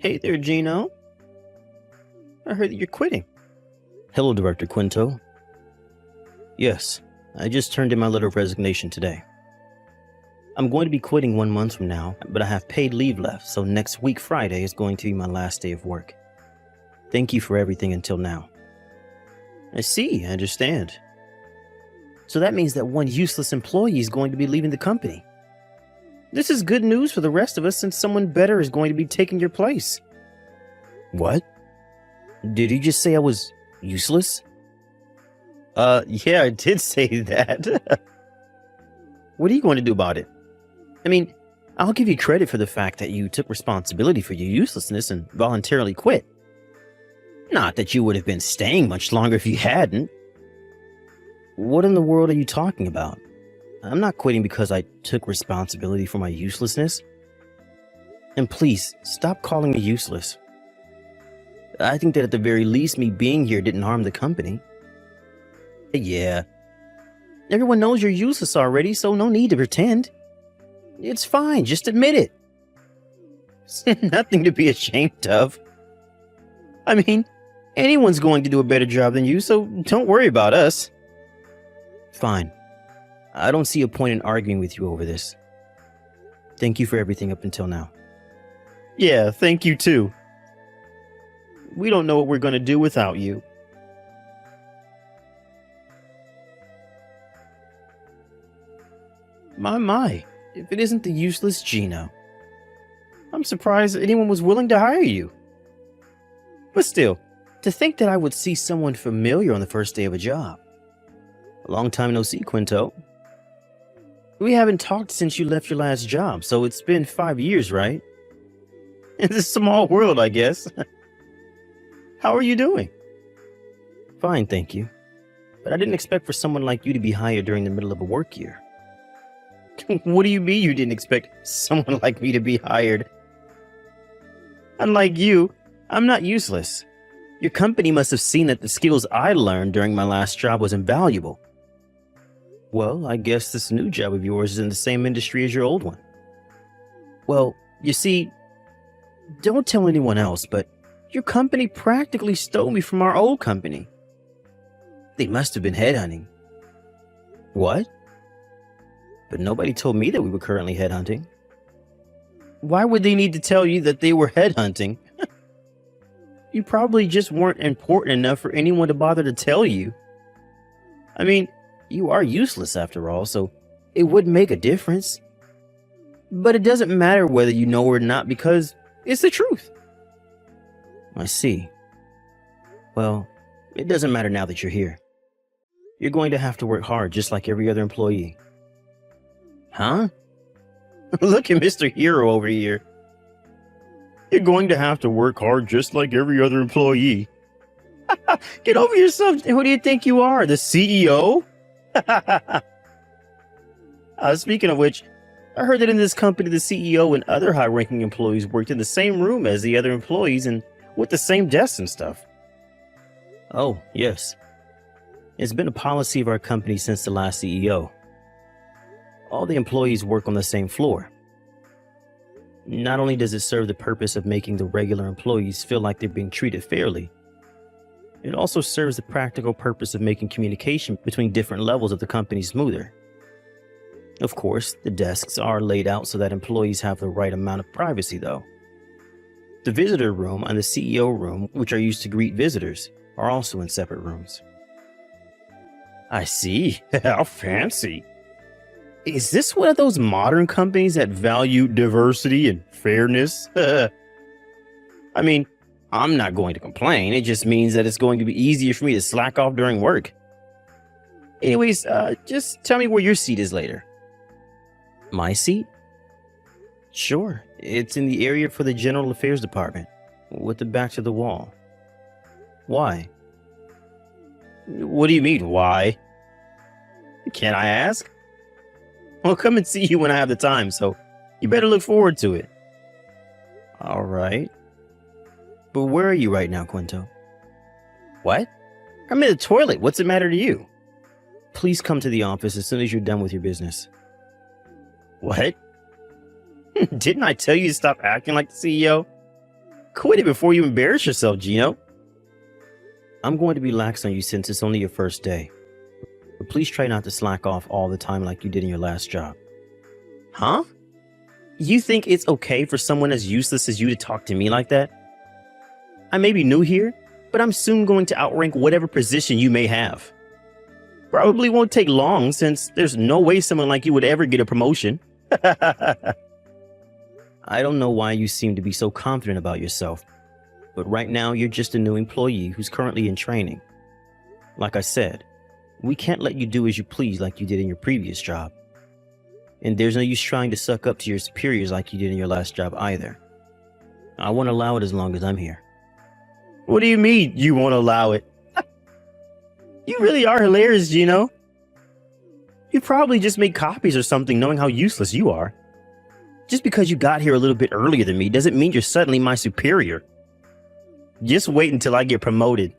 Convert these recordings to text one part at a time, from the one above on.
Hey there, Gino. I heard that you're quitting. Hello, Director Quinto. Yes, I just turned in my letter of resignation today. I'm going to be quitting 1 month from now, but I have paid leave left, so next week Friday is going to be my last day of work. Thank you for everything until now. I see, I understand. So that means that one useless employee is going to be leaving the company. This is good news for the rest of us since someone better is going to be taking your place. What? Did you just say I was useless? Yeah, I did say that. What are you going to do about it? I mean, I'll give you credit for the fact that you took responsibility for your uselessness and voluntarily quit. Not that you would have been staying much longer if you hadn't. What in the world are you talking about? I'm not quitting because I took responsibility for my uselessness. And please, stop calling me useless. I think that at the very least, me being here didn't harm the company. Yeah. Everyone knows you're useless already, so no need to pretend. It's fine, just admit it. It's nothing to be ashamed of. I mean, anyone's going to do a better job than you, so don't worry about us. Fine. I don't see a point in arguing with you over this. Thank you for everything up until now. Yeah, thank you too. We don't know what we're going to do without you. My, if it isn't the useless Gino. I'm surprised that anyone was willing to hire you. But still, to think that I would see someone familiar on the first day of a job. A long time no see, Quinto. We haven't talked since you left your last job, so it's been 5 years, right? It's a small world, I guess. How are you doing? Fine, thank you. But I didn't expect for someone like you to be hired during the middle of a work year. What do you mean you didn't expect someone like me to be hired? Unlike you, I'm not useless. Your company must have seen that the skills I learned during my last job was invaluable. Well, I guess this new job of yours is in the same industry as your old one. Well, you see, don't tell anyone else, but your company practically stole me from our old company. They must have been headhunting. What? But nobody told me that we were currently headhunting. Why would they need to tell you that they were headhunting? You probably just weren't important enough for anyone to bother to tell you. I mean, you are useless after all, so it wouldn't make a difference. But it doesn't matter whether you know or not because it's the truth. I see. Well, it doesn't matter now that you're here. You're going to have to work hard just like every other employee. Huh? Look at Mr. Hero over here. You're going to have to work hard just like every other employee. Get over yourself. Who do you think you are? The CEO? Speaking of which, I heard that in this company, the CEO and other high-ranking employees worked in the same room as the other employees and with the same desks and stuff. Oh, yes. It's been a policy of our company since the last CEO. All the employees work on the same floor. Not only does it serve the purpose of making the regular employees feel like they're being treated fairly, it also serves the practical purpose of making communication between different levels of the company smoother. Of course, the desks are laid out so that employees have the right amount of privacy, though. The visitor room and the CEO room, which are used to greet visitors, are also in separate rooms. I see. How fancy. Is this one of those modern companies that value diversity and fairness? I mean, I'm not going to complain. It just means that it's going to be easier for me to slack off during work. Anyways, just tell me where your seat is later. My seat? Sure. It's in the area for the General Affairs Department, with the back to the wall. Why? What do you mean, why? Can I ask? I'll come and see you when I have the time, so you better look forward to it. All right. But where are you right now, Quinto? What? I'm in the toilet. What's the matter to you? Please come to the office as soon as you're done with your business. What? Didn't I tell you to stop acting like the CEO? Quit it before you embarrass yourself, Gino. I'm going to be lax on you since it's only your first day. But please try not to slack off all the time like you did in your last job. Huh? You think it's okay for someone as useless as you to talk to me like that? I may be new here, but I'm soon going to outrank whatever position you may have. Probably won't take long since there's no way someone like you would ever get a promotion. I don't know why you seem to be so confident about yourself, but right now you're just a new employee who's currently in training. Like I said, we can't let you do as you please like you did in your previous job. And there's no use trying to suck up to your superiors like you did in your last job either. I won't allow it as long as I'm here. What do you mean you won't allow it? You really are hilarious, Gino. You probably just made copies or something knowing how useless you are. Just because you got here a little bit earlier than me doesn't mean you're suddenly my superior. Just wait until I get promoted.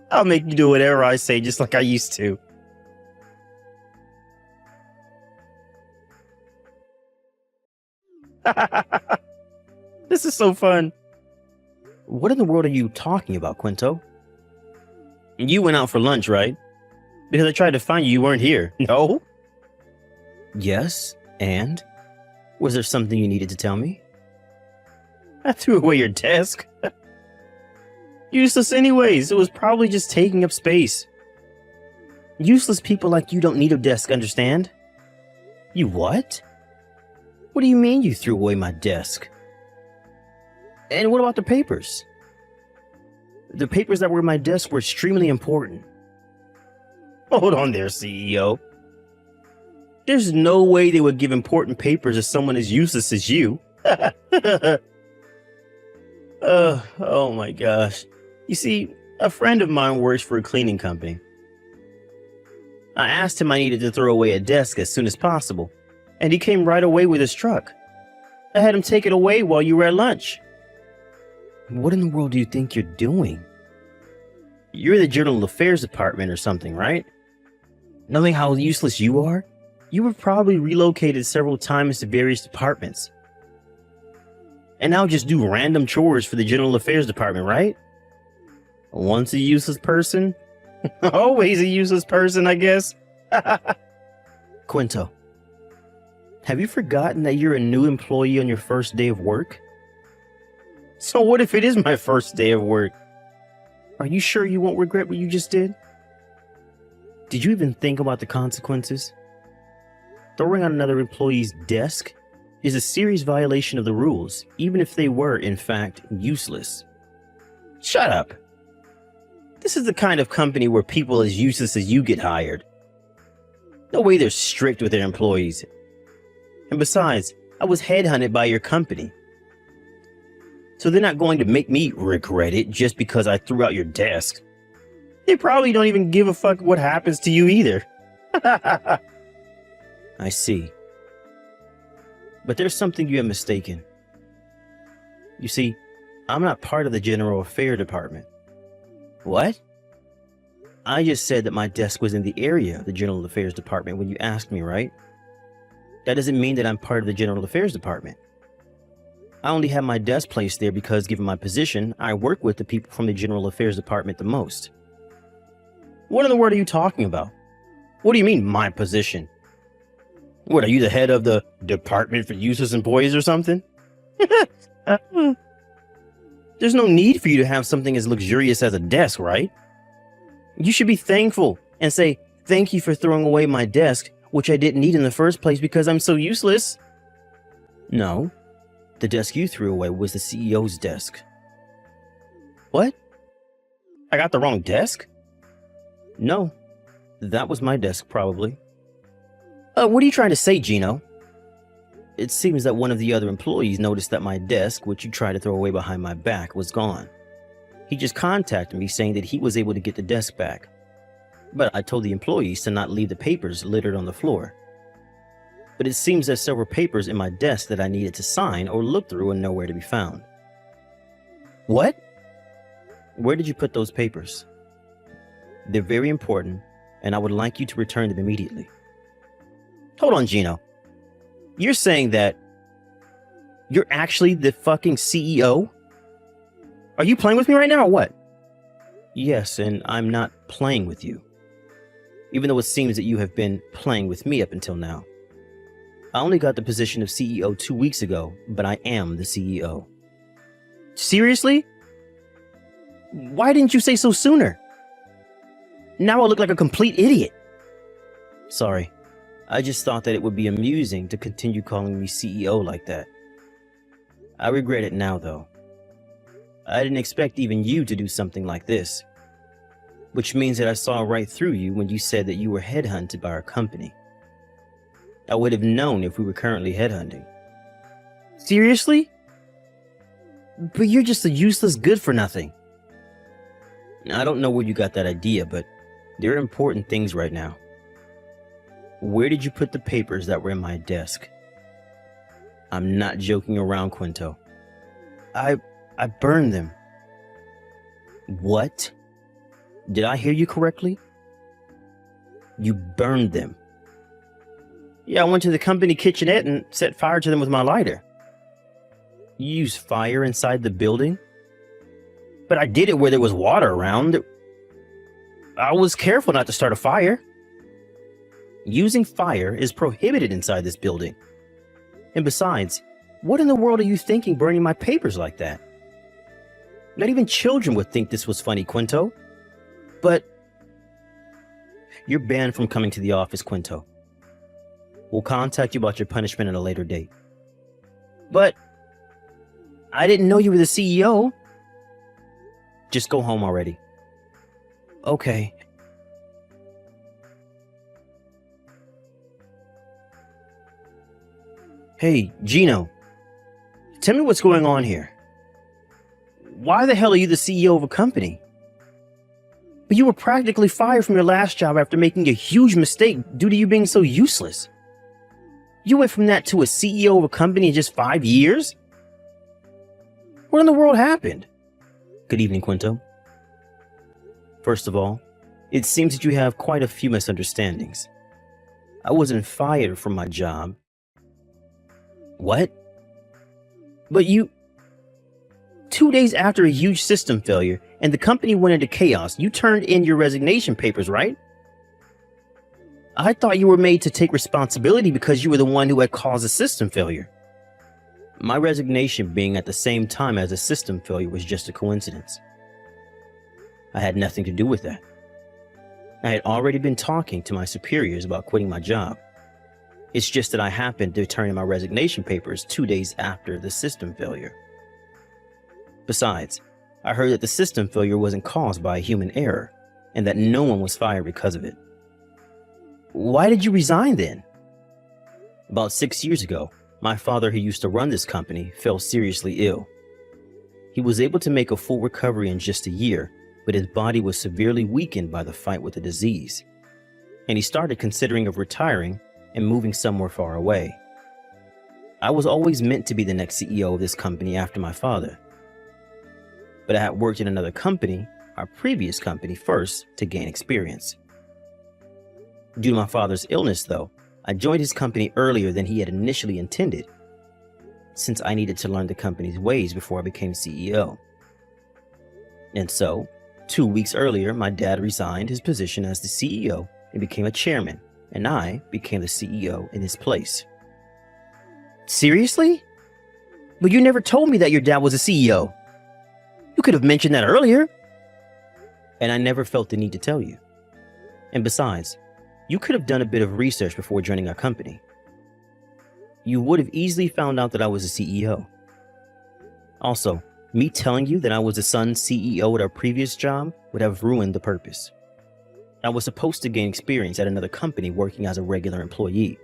I'll make you do whatever I say just like I used to. This is so fun. What in the world are you talking about, Quinto? You went out for lunch, right? Because I tried to find you, you weren't here. No? Yes, and? Was there something you needed to tell me? I threw away your desk. Useless anyways, it was probably just taking up space. Useless people like you don't need a desk, understand? You what? What do you mean you threw away my desk? And what about the papers? The papers that were in my desk were extremely important. Hold on there, CEO. There's no way they would give important papers to someone as useless as you. Oh my gosh. You see, a friend of mine works for a cleaning company. I asked him I needed to throw away a desk as soon as possible, and he came right away with his truck. I had him take it away while you were at lunch. What in the world do you think you're doing? You're the General Affairs Department or something, right? Knowing how useless you are, you were probably relocated several times to various departments. And now just do random chores for the General Affairs Department, right? Once a useless person, always a useless person, I guess. Quinto, have you forgotten that you're a new employee on your first day of work? So what if it is my first day of work? Are you sure you won't regret what you just did? Did you even think about the consequences? Throwing on another employee's desk is a serious violation of the rules, even if they were, in fact, useless. Shut up. This is the kind of company where people as useless as you get hired. No way they're strict with their employees. And besides, I was headhunted by your company. So they're not going to make me regret it just because I threw out your desk. They probably don't even give a fuck what happens to you either. I see. But there's something you have mistaken. You see, I'm not part of the General Affairs Department. What? I just said that my desk was in the area of the General Affairs Department when you asked me, right? That doesn't mean that I'm part of the General Affairs Department. I only have my desk placed there because, given my position, I work with the people from the General Affairs Department the most. What in the world are you talking about? What do you mean, my position? What, are you the head of the Department for Useless Employees or something? There's no need for you to have something as luxurious as a desk, right? You should be thankful and say, thank you for throwing away my desk, which I didn't need in the first place because I'm so useless. No, the desk you threw away was the CEO's desk. What? I got the wrong desk? No, that was my desk probably. What are you trying to say, Gino? It seems that one of the other employees noticed that my desk, which you tried to throw away behind my back, was gone. He just contacted me saying that he was able to get the desk back. But I told the employees to not leave the papers littered on the floor. But it seems there's several papers in my desk that I needed to sign or look through and nowhere to be found. What? Where did you put those papers? They're very important, and I would like you to return them immediately. Hold on, Gino. You're saying that You're actually the fucking CEO? Are you playing with me right now or what? Yes, and I'm not playing with you. Even though it seems that you have been playing with me up until now. I only got the position of CEO 2 weeks ago, but I am the CEO. Seriously? Why didn't you say so sooner? Now I look like a complete idiot. Sorry, I just thought that it would be amusing to continue calling me CEO like that. I regret it now, though. I didn't expect even you to do something like this. Which means that I saw right through you when you said that you were headhunted by our company. I would have known if we were currently headhunting. Seriously? But you're just a useless good-for-nothing. I don't know where you got that idea, but there are important things right now. Where did you put the papers that were in my desk? I'm not joking around, Quinto. I burned them. What? Did I hear you correctly? You burned them. Yeah, I went to the company kitchenette and set fire to them with my lighter. You used fire inside the building? But I did it where there was water around. I was careful not to start a fire. Using fire is prohibited inside this building. And besides, what in the world are you thinking burning my papers like that? Not even children would think this was funny, Quinto. But you're banned from coming to the office, Quinto. We'll contact you about your punishment at a later date. But I didn't know you were the CEO. Just go home already. Okay. Hey, Gino. Tell me what's going on here. Why the hell are you the CEO of a company? But you were practically fired from your last job after making a huge mistake due to you being so useless. You went from that to a CEO of a company in just 5 years? What in the world happened? Good evening, Quinto. First of all, it seems that you have quite a few misunderstandings. I wasn't fired from my job. What? But you... 2 days after a huge system failure and the company went into chaos, you turned in your resignation papers, right? I thought you were made to take responsibility because you were the one who had caused the system failure. My resignation being at the same time as the system failure was just a coincidence. I had nothing to do with that. I had already been talking to my superiors about quitting my job. It's just that I happened to turn in my resignation papers 2 days after the system failure. Besides, I heard that the system failure wasn't caused by a human error, and that no one was fired because of it. Why did you resign then? About 6 years ago, my father, who used to run this company, fell seriously ill. He was able to make a full recovery in just a year, but his body was severely weakened by the fight with the disease. And he started considering of retiring and moving somewhere far away. I was always meant to be the next CEO of this company after my father. But I had worked in another company, our previous company, first to gain experience. Due to my father's illness, though, I joined his company earlier than he had initially intended, since I needed to learn the company's ways before I became CEO. And so, 2 weeks earlier, my dad resigned his position as the CEO and became a chairman, and I became the CEO in his place. Seriously? But you never told me that your dad was a CEO. You could have mentioned that earlier. And I never felt the need to tell you. And besides, you could have done a bit of research before joining our company. You would have easily found out that I was a CEO. Also, me telling you that I was the son's CEO at our previous job would have ruined the purpose. I was supposed to gain experience at another company working as a regular employee.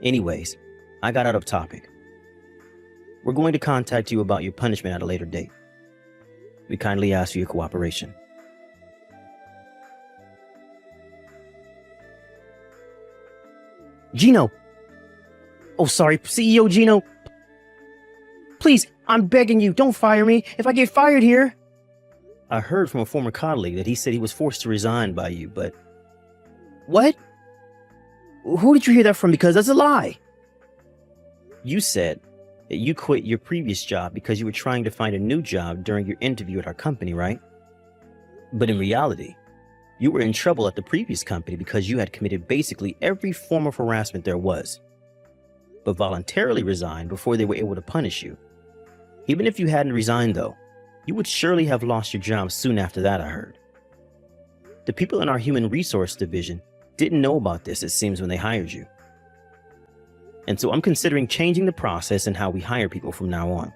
Anyways, I got out of topic. We're going to contact you about your punishment at a later date. We kindly ask for your cooperation. Gino! Oh, sorry, CEO Gino. Please, I'm begging you, don't fire me. If I get fired here... I heard from a former colleague that he said he was forced to resign by you, but... What? Who did you hear that from? Because that's a lie. You said, You quit your previous job because you were trying to find a new job during your interview at our company, right? But in reality, you were in trouble at the previous company because you had committed basically every form of harassment there was, but voluntarily resigned before they were able to punish you. Even if you hadn't resigned, though, you would surely have lost your job soon after that, I heard. The people in our human resource division didn't know about this, it seems, when they hired you. And so I'm considering changing the process and how we hire people from now on.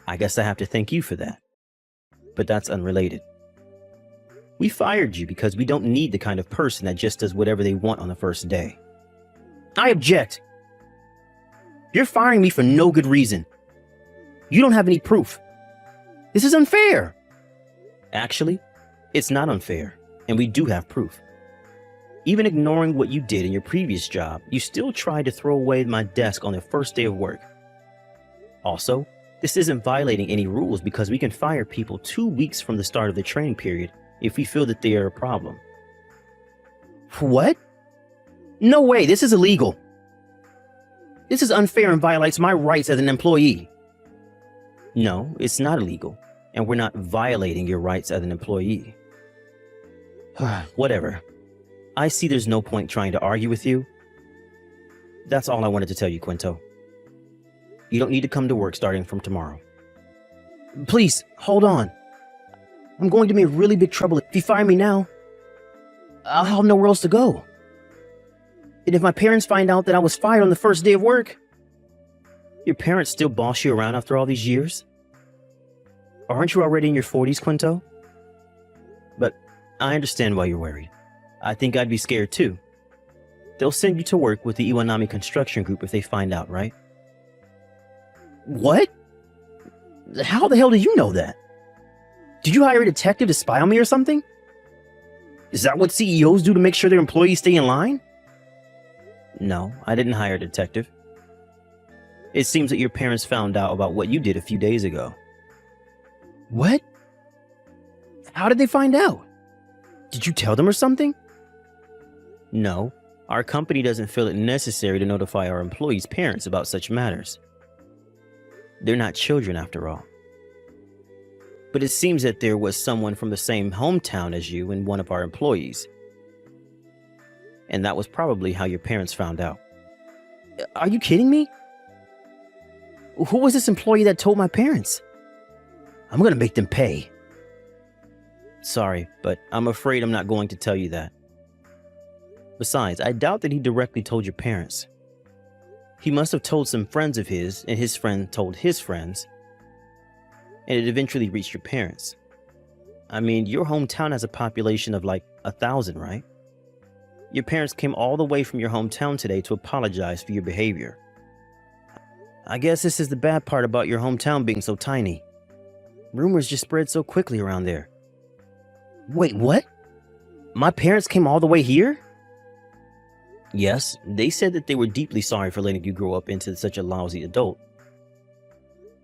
I guess I have to thank you for that. But that's unrelated. We fired you because we don't need the kind of person that just does whatever they want on the first day. I object. You're firing me for no good reason. You don't have any proof. This is unfair. Actually, it's not unfair, and we do have proof. Even ignoring what you did in your previous job, you still tried to throw away my desk on the first day of work. Also, this isn't violating any rules because we can fire people 2 weeks from the start of the training period if we feel that they are a problem. What? No way, this is illegal. This is unfair and violates my rights as an employee. No, it's not illegal, and we're not violating your rights as an employee. Whatever. I see there's no point trying to argue with you. That's all I wanted to tell you, Quinto. You don't need to come to work starting from tomorrow. Please, hold on. I'm going to be in really big trouble if you fire me now. I'll have nowhere else to go. And if my parents find out that I was fired on the first day of work... Your parents still boss you around after all these years? Aren't you already in your 40s, Quinto? But I understand why you're worried. I think I'd be scared too. They'll send you to work with the Iwanami Construction Group if they find out, right? What? How the hell do you know that? Did you hire a detective to spy on me or something? Is that what CEOs do to make sure their employees stay in line? No, I didn't hire a detective. It seems that your parents found out about what you did a few days ago. What? How did they find out? Did you tell them or something? No, our company doesn't feel it necessary to notify our employees' parents about such matters. They're not children after all. But it seems that there was someone from the same hometown as you and one of our employees. And that was probably how your parents found out. Are you kidding me? Who was this employee that told my parents? I'm gonna make them pay. Sorry, but I'm afraid I'm not going to tell you that. Besides, I doubt that he directly told your parents. He must have told some friends of his, and his friend told his friends, and it eventually reached your parents. I mean, your hometown has a population of like 1,000, right? Your parents came all the way from your hometown today to apologize for your behavior. I guess this is the bad part about your hometown being so tiny. Rumors just spread so quickly around there. Wait, what? My parents came all the way here? Yes, they said that they were deeply sorry for letting you grow up into such a lousy adult,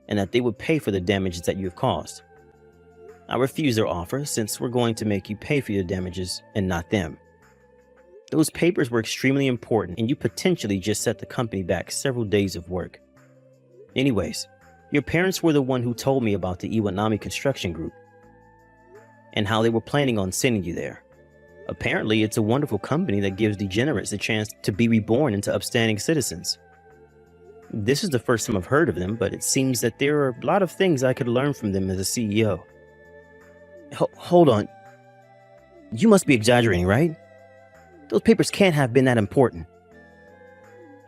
and that they would pay for the damages that you have caused. I refuse their offer since we're going to make you pay for your damages and not them. Those papers were extremely important, and you potentially just set the company back several days of work. Anyways, your parents were the one who told me about the Iwanami Construction Group and how they were planning on sending you there. Apparently, it's a wonderful company that gives degenerates a chance to be reborn into upstanding citizens. This is the first time I've heard of them, but it seems that there are a lot of things I could learn from them as a CEO. Hold on. You must be exaggerating, right? Those papers can't have been that important.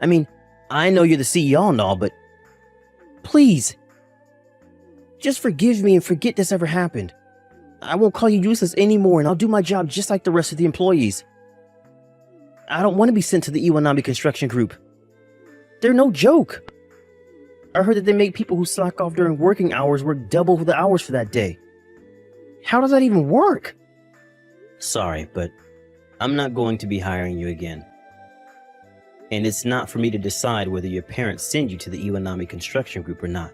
I mean, I know you're the CEO and all, but please, just forgive me and forget this ever happened. I won't call you useless anymore, and I'll do my job just like the rest of the employees. I don't want to be sent to the Iwanami Construction Group. They're no joke. I heard that they make people who slack off during working hours work double the hours for that day. How does that even work? Sorry, but I'm not going to be hiring you again. And it's not for me to decide whether your parents send you to the Iwanami Construction Group or not.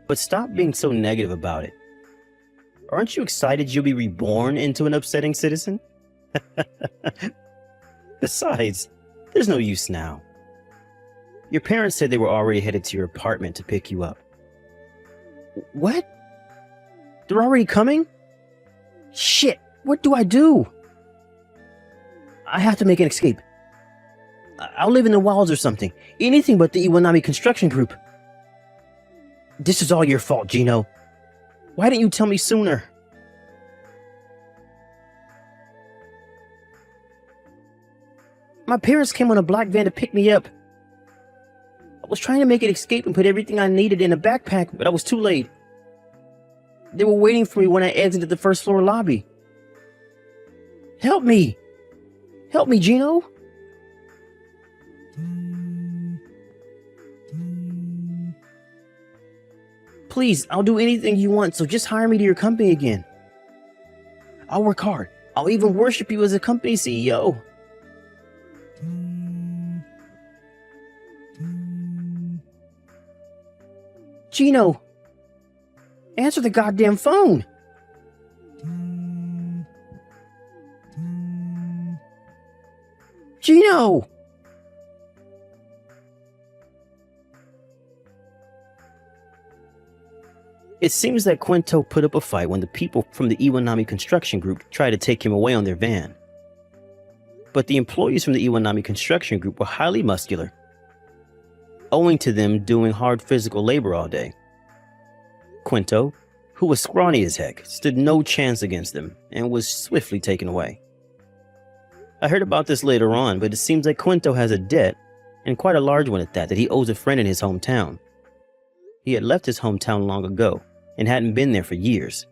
But stop being so negative about it. Aren't you excited you'll be reborn into an upsetting citizen? Besides, there's no use now. Your parents said they were already headed to your apartment to pick you up. What? They're already coming? Shit, what do I do? I have to make an escape. I'll live in the wilds or something. Anything but the Iwanami construction group. This is all your fault, Gino. Why didn't you tell me sooner? My parents came on a black van to pick me up. I was trying to make an escape and put everything I needed in a backpack, but I was too late. They were waiting for me when I exited the first floor lobby. Help me! Help me, Gino! Please, I'll do anything you want, so just hire me to your company again. I'll work hard. I'll even worship you as a company CEO. Gino! Answer the goddamn phone! Gino! It seems that Quinto put up a fight when the people from the Iwanami construction group tried to take him away on their van. But the employees from the Iwanami construction group were highly muscular, owing to them doing hard physical labor all day. Quinto, who was scrawny as heck, stood no chance against them and was swiftly taken away. I heard about this later on, but it seems like Quinto has a debt, and quite a large one at that he owes a friend in his hometown. He had left his hometown long ago and hadn't been there for years,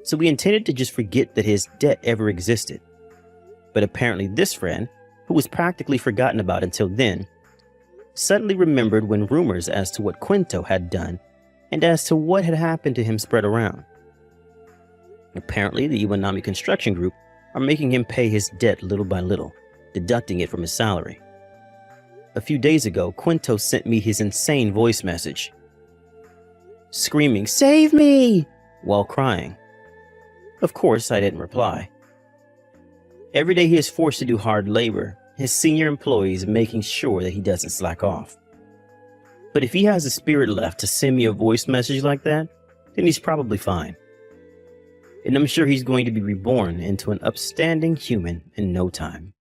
so we intended to just forget that his debt ever existed. But apparently this friend, who was practically forgotten about until then, suddenly remembered when rumors as to what Quinto had done and as to what had happened to him spread around. Apparently the Iwanami construction group are making him pay his debt little by little, deducting it from his salary. A few days ago, Quinto sent me his insane voice message, screaming, "Save me!" while crying. Of course, I didn't reply. Every day he is forced to do hard labor, his senior employees making sure that he doesn't slack off. But if he has the spirit left to send me a voice message like that, then he's probably fine. And I'm sure he's going to be reborn into an upstanding human in no time.